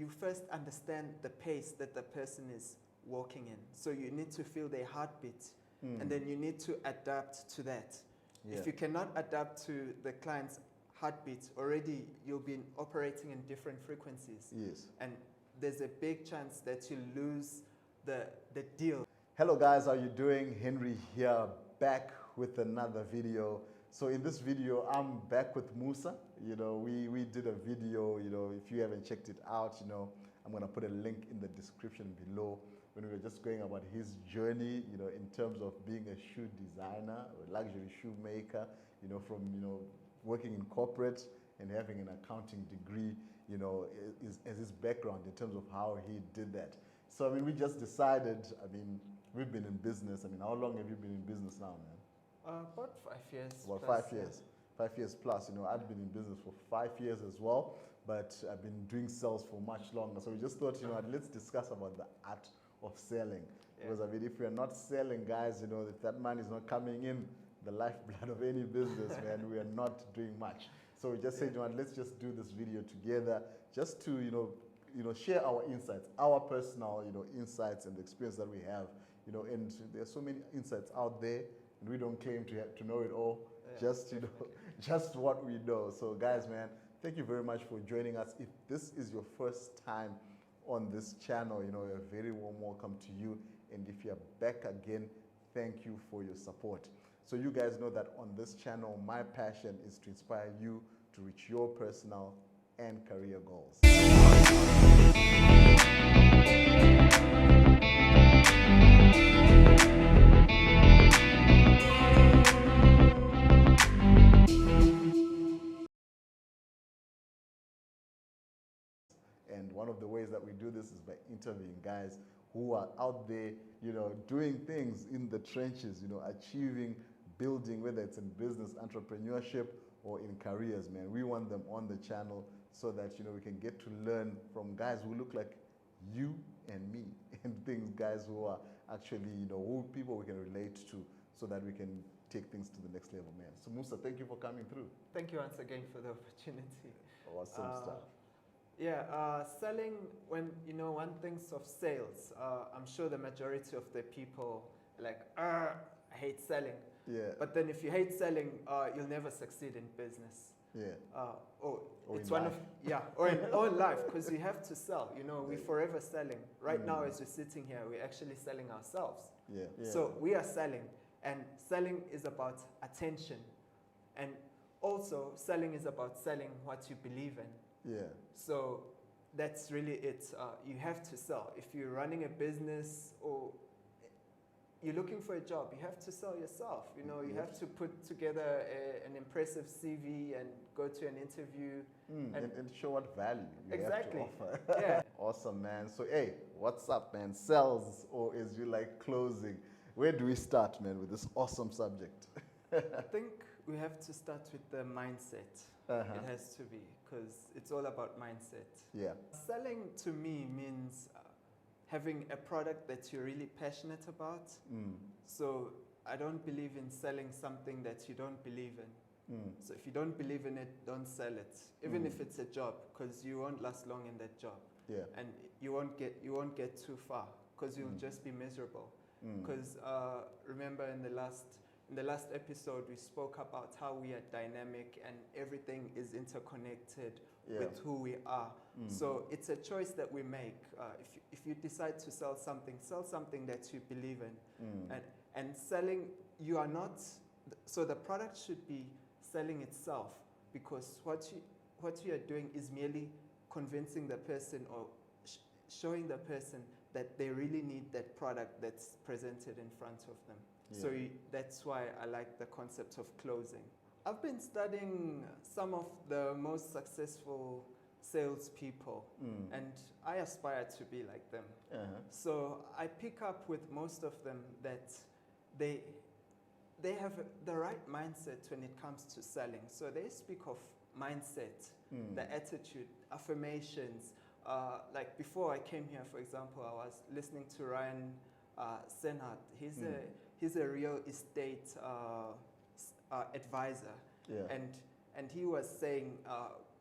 first understand the pace that the person is walking in. So you need to feel their heartbeat, and then you need to adapt to that. If you cannot adapt to the client's heartbeat, already you'll be operating in different frequencies. Yes. And there's a big chance that you lose the deal. Hello guys, how you doing? Henry here, back with another video. So in this video, I'm back with Musa. You know, we did a video, you know, if you haven't checked it out, you know, I'm gonna put a link in the description below when we were just going about his journey, you know, in terms of being a shoe designer, a luxury shoemaker, you know, from, you know, working in corporate and having an accounting degree, you know, as his background in terms of how he did that. So, I mean, we just decided, I mean, we've been in business. I mean, how long have you been in business now, man? About 5 years. About plus, 5 years. 5 years plus. You know, I've been in business for 5 years as well, but I've been doing sales for much longer. So we just thought, you know, let's discuss about the art of selling. Because, I mean, if we're not selling, guys, you know, if that money is not coming in, the lifeblood of any business, man, we are not doing much. So we just said, you know, let's just do this video together just to, you know, share our insights, our personal, you know, insights and the experience that we have, you know, and there's so many insights out there, and we don't claim to know it all, just, you know, just what we know. So guys, man, thank you very much for joining us. If this is your first time on this channel, you know, a very warm welcome to you. And if you're back again, thank you for your support. So you guys know that on this channel, my passion is to inspire you to reach your personal and career goals. And one of the ways that we do this is by interviewing guys who are out there, you know, doing things in the trenches, you know, achieving, building, whether it's in business, entrepreneurship, or in careers, man. We want them on the channel so that, you know, we can get to learn from guys who look like you and me, and things, guys who are actually, you know, who people we can relate to, so that we can take things to the next level, man. So Musa, thank you for coming through. Thank you once again for the opportunity. Awesome stuff. Yeah, selling, when, you know, one thinks of sales, I'm sure the majority of the people like, I hate selling. Yeah. But then if you hate selling, you'll never succeed in business. Yeah. Or it's in one life. or in life, because you have to sell. You know, we're forever selling. Right now, as we're sitting here, we're actually selling ourselves. Yeah. So we are selling, and selling is about attention, and also selling is about selling what you believe in. Yeah. So that's really it. You have to sell. If you're running a business or you're looking for a job, you have to sell yourself. You know, you have to put together an impressive CV and go to an interview. And show what value you exactly. have to offer. Yeah. Awesome, man. So, hey, what's up, man? Sales, or as you like, closing. Where do we start, man, with this awesome subject? I think we have to start with the mindset. It has to be, because it's all about mindset. Yeah. Selling to me means having a product that you're really passionate about. So I don't believe in selling something that you don't believe in. So if you don't believe in it, don't sell it. Even if it's a job, because you won't last long in that job. Yeah. And you won't get too far, because you'll just be miserable. Because remember in the last episode, we spoke about how we are dynamic and everything is interconnected with who we are. So it's a choice that we make. If you decide to sell something that you believe in. And selling, you are not, so the product should be selling itself, because what you are doing is merely convincing the person or showing the person that they really need that product that's presented in front of them. Yeah. So that's why I like the concept of closing. I've been studying some of the most successful salespeople, and I aspire to be like them. So I pick up with most of them that they have the right mindset when it comes to selling. So they speak of mindset, the attitude, affirmations. Like before I came here, for example, I was listening to Ryan Senhart. He's a real estate advisor, and he was saying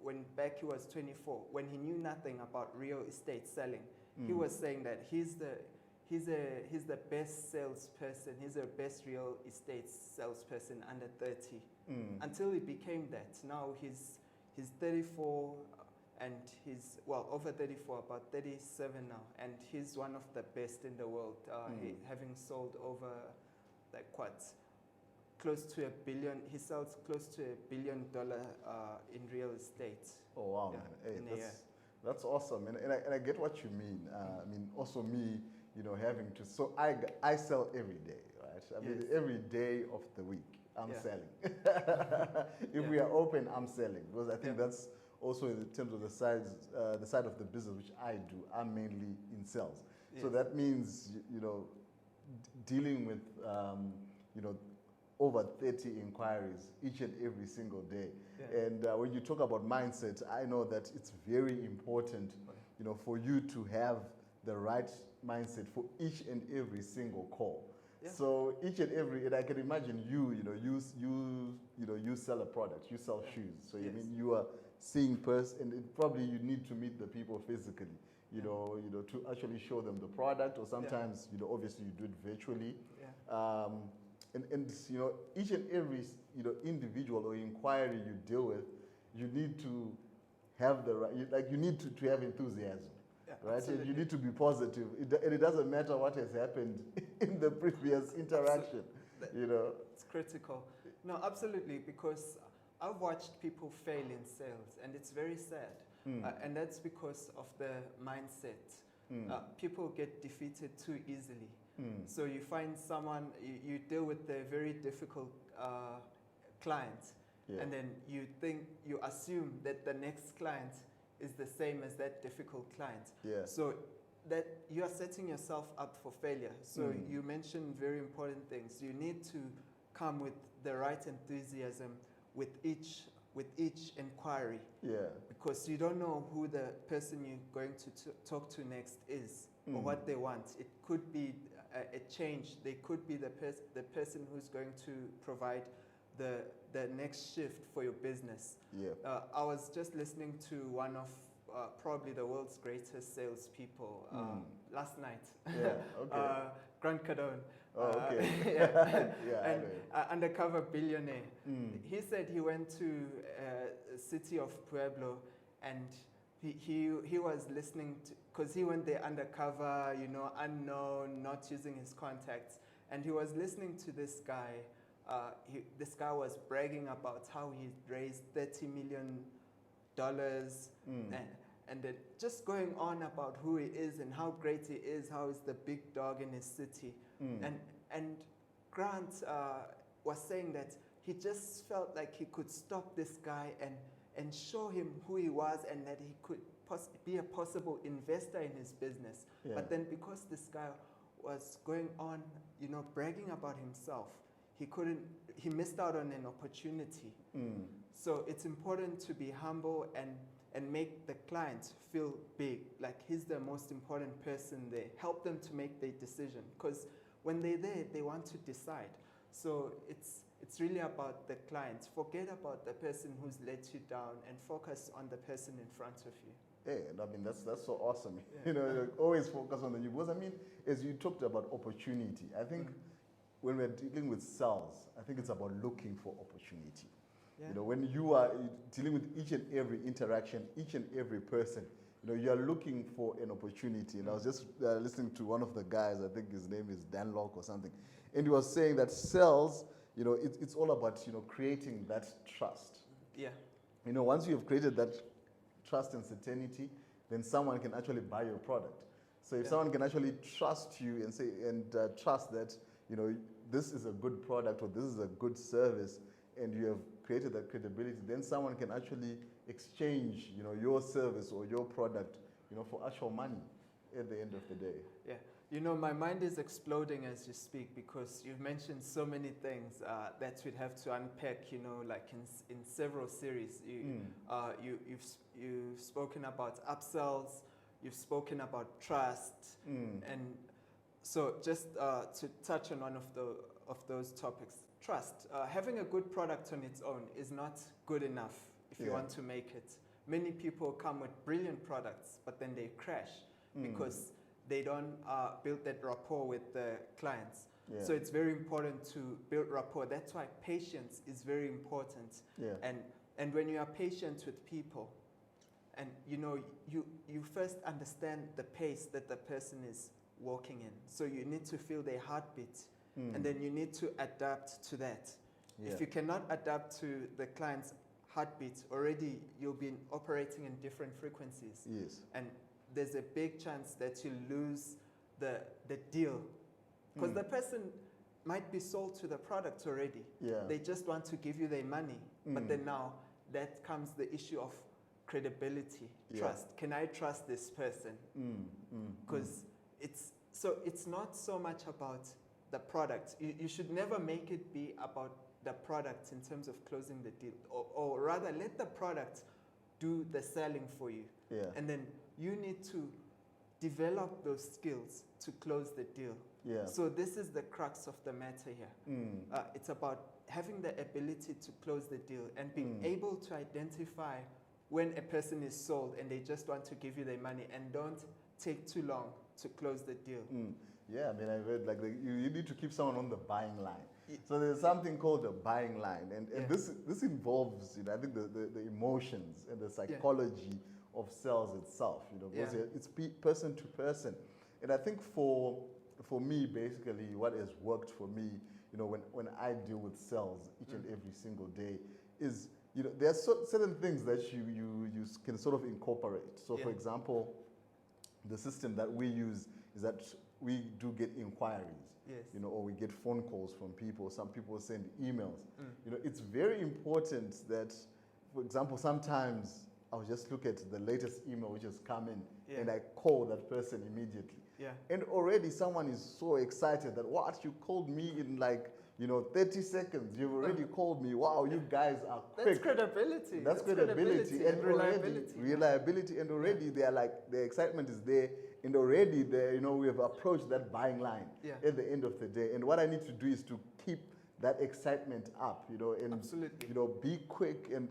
when back he was 24, when he knew nothing about real estate selling, he was saying that he's the best salesperson, he's the best real estate salesperson under 30. Until he became that. Now he's 34 and he's, well, over 34, about 37 now, and he's one of the best in the world, having sold over, like, what, close to $1 billion. He sells close to $1 billion in real estate. Oh, wow, yeah, man. Hey, that's awesome. And I get what you mean. I mean, also me, you know, having to, so I sell every day, right? I mean, every day of the week, I'm selling. If we are open, I'm selling, because I think that's also in terms of the side of the business, which I do. I'm mainly in sales. So that means, you know, dealing with, you know, over 30 inquiries each and every single day. And when you talk about mindset, I know that it's very important, you know, for you to have the right mindset for each and every single call. So each and every, and I can imagine you sell a product, you sell shoes. So you mean you are seeing and probably you need to meet the people physically, you know, to actually show them the product, or sometimes, you know, obviously you do it virtually. And you know, each and every, you know, individual or inquiry you deal with, you need to have the right, you need to have enthusiasm, right? Absolutely. You need to be positive, and it doesn't matter what has happened in the previous interaction, you know. It's critical. No, absolutely, because I've watched people fail in sales, and it's very sad, and that's because of the mindset. People get defeated too easily. So you find someone, you deal with a very difficult client, and then you assume that the next client is the same as that difficult client. So that you are setting yourself up for failure. So you mentioned very important things. You need to come with the right enthusiasm with each inquiry. Because you don't know who the person you're going to talk to next is, or what they want. It could be a change. They could be the person who's going to provide the next shift for your business. I was just listening to one of probably the world's greatest salespeople last night. Grant Cardone. And undercover billionaire. He said he went to a city of Pueblo, and he was listening to, because he went there undercover, you know, unknown, not using his contacts, and he was listening to this guy. This guy was bragging about how he raised $30 million, and then just going on about who he is and how great he is, how he's the big dog in his city. And Grant was saying that he just felt like he could stop this guy and show him who he was, and that he could be a possible investor in his business. But then because this guy was going on, you know, bragging about himself, he missed out on an opportunity. So it's important to be humble and make the client feel big, like he's the most important person there. Help them to make their decision, because when they're there, they want to decide. So it's really about the client. Forget about the person who's let you down and focus on the person in front of you. Hey, I mean, that's so awesome. You know, always focus on the you. Because I mean, as you talked about opportunity, I think when we're dealing with sales, I think it's about looking for opportunity. You know, when you are dealing with each and every interaction, each and every person, you know, you are looking for an opportunity. And I was just listening to one of the guys, I think his name is Dan Locke or something, and he was saying that sales, you know, it's all about, you know, creating that trust. You know, once you have created that trust and certainty, then someone can actually buy your product. So if someone can actually trust you and say, trust that, you know, this is a good product or this is a good service, and you have created that credibility, then someone can actually exchange, you know, your service or your product, you know, for actual money at the end of the day. You know, my mind is exploding as you speak, because you've mentioned so many things that we'd have to unpack, you know, like in several series. You've spoken about upsells, you've spoken about trust, and so just to touch on one of those topics. Trust. Having a good product on its own is not good enough if you want to make it. many people come with brilliant products, but then they crash because they don't build that rapport with the clients. Yeah. So it's very important to build rapport. That's why patience is very important. Yeah. And when you are patient with people, and you first understand the pace that the person is walking in. So you need to feel their heartbeat, and then you need to adapt to that. Yeah. If you cannot adapt to the client's heartbeat, already you'll be operating in different frequencies. Yes. And there's a big chance that you lose the deal. Because the person might be sold to the product already. Yeah. They just want to give you their money. But then now that comes the issue of credibility, trust. Can I trust this person? Because it's not so much about the product. You should never make it be about the product in terms of closing the deal, or rather let the product do the selling for you. Yeah. And then you need to develop those skills to close the deal. Yeah. So this is the crux of the matter here. It's about having the ability to close the deal and being able to identify when a person is sold and they just want to give you their money, and don't take too long to close the deal. Yeah, I mean, I read like you need to keep someone on the buying line. So there's something called the buying line, and this involves, I think the emotions and the psychology of sales itself, because it's person to person. And I think for me, basically, what has worked for me, when I deal with sales each and every single day, is there are certain things that you can sort of incorporate. So, for example, the system that we use is that we do get inquiries, or we get phone calls from people. Some people send emails. It's very important that, for example, sometimes I'll just look at the latest email which has come in, and I call that person immediately. And already someone is so excited that, what, you called me in 30 seconds. You've already called me. Wow, you guys are quick. That's credibility. That's credibility and reliability. And already they are the excitement is there. And already we have approached that buying line at the end of the day. And what I need to do is to keep that excitement up, and absolutely, be quick and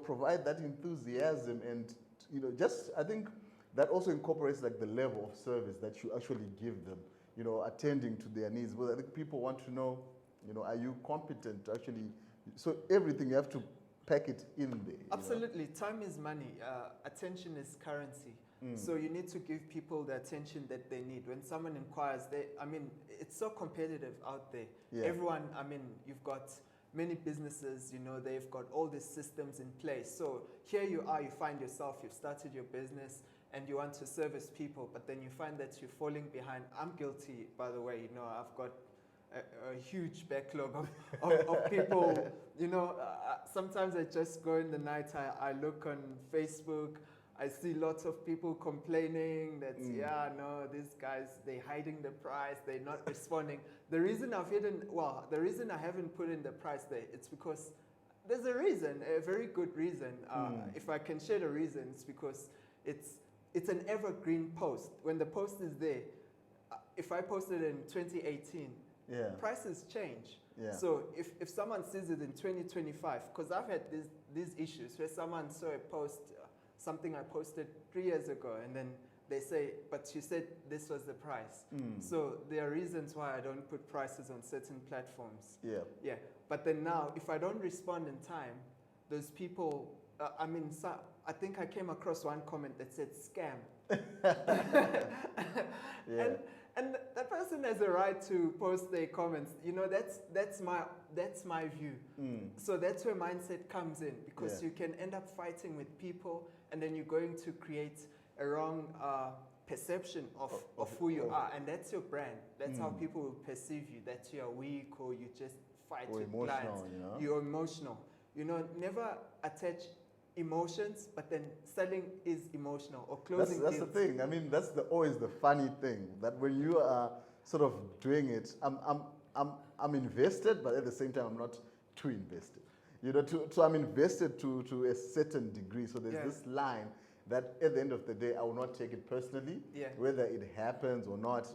provide that enthusiasm and just, I think that also incorporates the level of service that you actually give them, attending to their needs. But I think people want to know, are you competent to actually, so everything you have to pack it in there. Absolutely. Time is money. Attention is currency. So you need to give people the attention that they need. When someone inquires, it's so competitive out there. Everyone, you've got many businesses, they've got all these systems in place. So here you are, you find yourself, you've started your business and you want to service people, but then you find that you're falling behind. I'm guilty, by the way. I've got a huge backlog of people. Sometimes I just go in the night, I look on Facebook, I see lots of people complaining that, these guys, they're hiding the price, they're not responding. The reason I haven't put in the price there, it's because there's a reason, a very good reason. If I can share the reason, it's because it's an evergreen post. When the post is there, if I posted in 2018, prices change. So if someone sees it in 2025, because I've had these issues where someone saw a post, something I posted 3 years ago, and then they say, but you said this was the price. So there are reasons why I don't put prices on certain platforms. But then now, if I don't respond in time, those people, I think I came across one comment that said scam. And that person has a right to post their comments. That's my view. So that's where mindset comes in, because you can end up fighting with people, and then you're going to create a wrong perception of who you are, and that's your brand. That's how people will perceive you, that you're weak or you just fight with clients. You're emotional. Never attach emotions, but then selling is emotional, or closing that's the thing. That's always the funny thing, that when you are sort of doing it, I'm invested, but at the same time I'm not too invested. So I'm invested to a certain degree. So there's this line that at the end of the day I will not take it personally, whether it happens or not.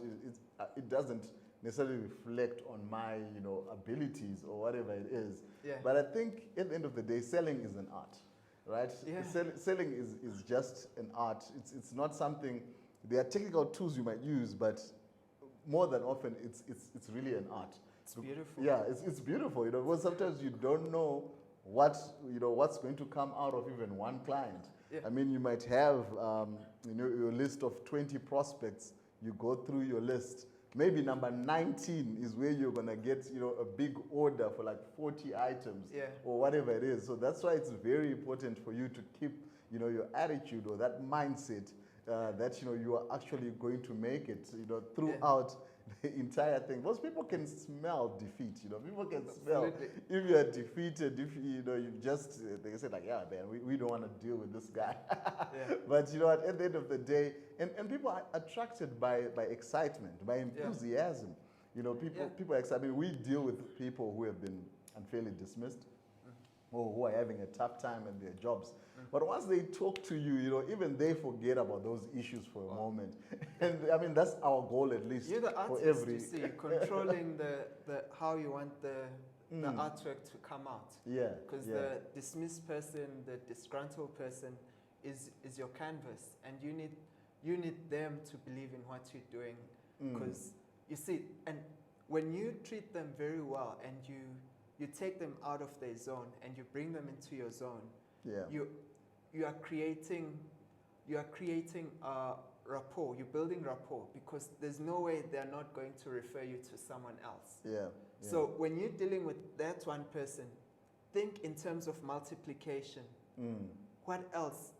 It doesn't necessarily reflect on my abilities or whatever it is. But I think at the end of the day, selling is an art. right? Yeah. Selling is just an art. It's not something. There are technical tools you might use, but more than often, it's really an art. It's beautiful. Yeah, it's beautiful. You know, because sometimes you don't know what's going to come out of even one client. Yeah. I mean, you might have your list of 20 prospects. You go through your list. Maybe number 19 is where you're gonna get a big order for like 40 items, Yeah. or whatever it is. So that's why it's very important for you to keep your attitude or that mindset that you are actually going to make it throughout the entire thing. Most people can smell defeat. People can smell if you are defeated. If you just they say like, yeah, man, we don't want to deal with this guy. Yeah. But at the end of the day, and people are attracted by excitement, by enthusiasm. People are excited. I mean, we deal with people who have been unfairly dismissed, or who are having a tough time in their jobs. But once they talk to you, even they forget about those issues for a moment. And I mean, that's our goal, at least. You're the artist, you see, controlling the how you want the artwork to come out. Yeah. Because the dismissed person, the disgruntled person is your canvas, and you need them to believe in what you're doing. Because you see, and when you treat them very well and you take them out of their zone and you bring them into your zone, you are creating rapport. You're building rapport, because there's no way they're not going to refer you to someone else. Yeah. So when you're dealing with that one person, think in terms of multiplication. What else?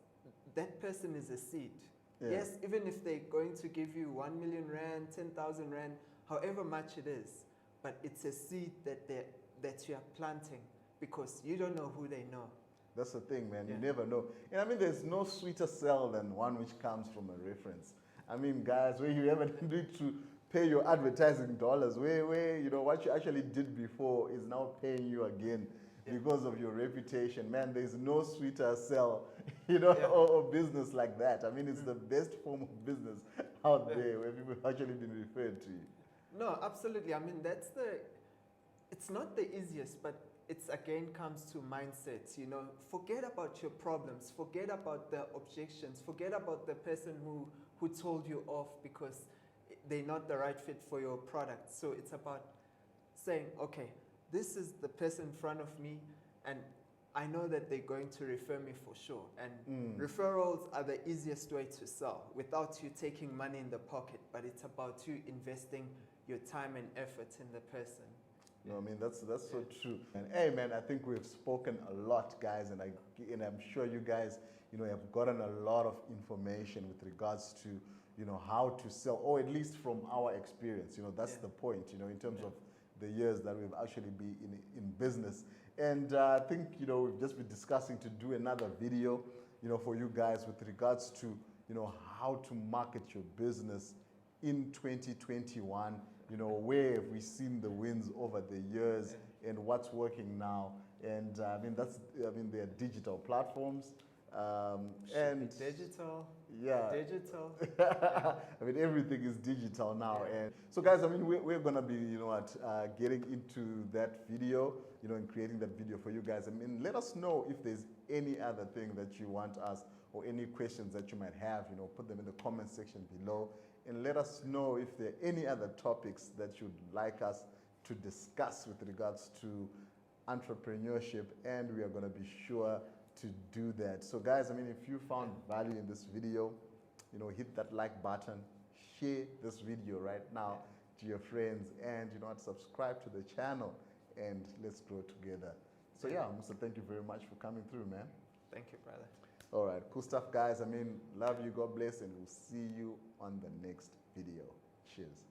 That person is a seed. Yeah. Yes, even if they're going to give you 1 million rand, 10,000 rand, however much it is, but it's a seed that you are planting, because you don't know who they know. That's the thing, man. You never know. And I mean, there's no sweeter sell than one which comes from a reference. I mean, guys, where you ever need to pay your advertising dollars, where what you actually did before is now paying you again because of your reputation. Man, there's no sweeter sell, or business like that. I mean, it's the best form of business out there, where people have actually been referred to you. No, absolutely. I mean, it's not the easiest, but it's again comes to mindsets. Forget about your problems, forget about the objections, forget about the person who told you off because they're not the right fit for your product. So it's about saying, okay, this is the person in front of me, and I know that they're going to refer me for sure. And referrals are the easiest way to sell without you taking money in the pocket, but it's about you investing your time and effort in the person. No, I mean, that's so true. And hey, man, I think we've spoken a lot, guys, and I'm sure you guys, have gotten a lot of information with regards to, how to sell, or at least from our experience. That's the point, in terms of the years that we've actually been in business. And I think, we've just been discussing to do another video, for you guys with regards to, how to market your business in 2021. Where have we seen the wins over the years and what's working now? And there are digital platforms. And digital. Yeah. Digital. I mean, everything is digital now. Yeah. And so, guys, I mean, we're going to be, getting into that video, and creating that video for you guys. I mean, let us know if there's any other thing that you want us, or any questions that you might have, put them in the comment section below. And let us know if there are any other topics that you'd like us to discuss with regards to entrepreneurship, and we are going to be sure to do that. So guys, I mean, if you found value in this video, hit that like button, share this video right now to your friends, and subscribe to the channel, and let's grow together. So yeah, Musa, thank you very much for coming through, man. Thank you, brother. All right, cool stuff, guys. I mean, love you, God bless, and we'll see you on the next video. Cheers.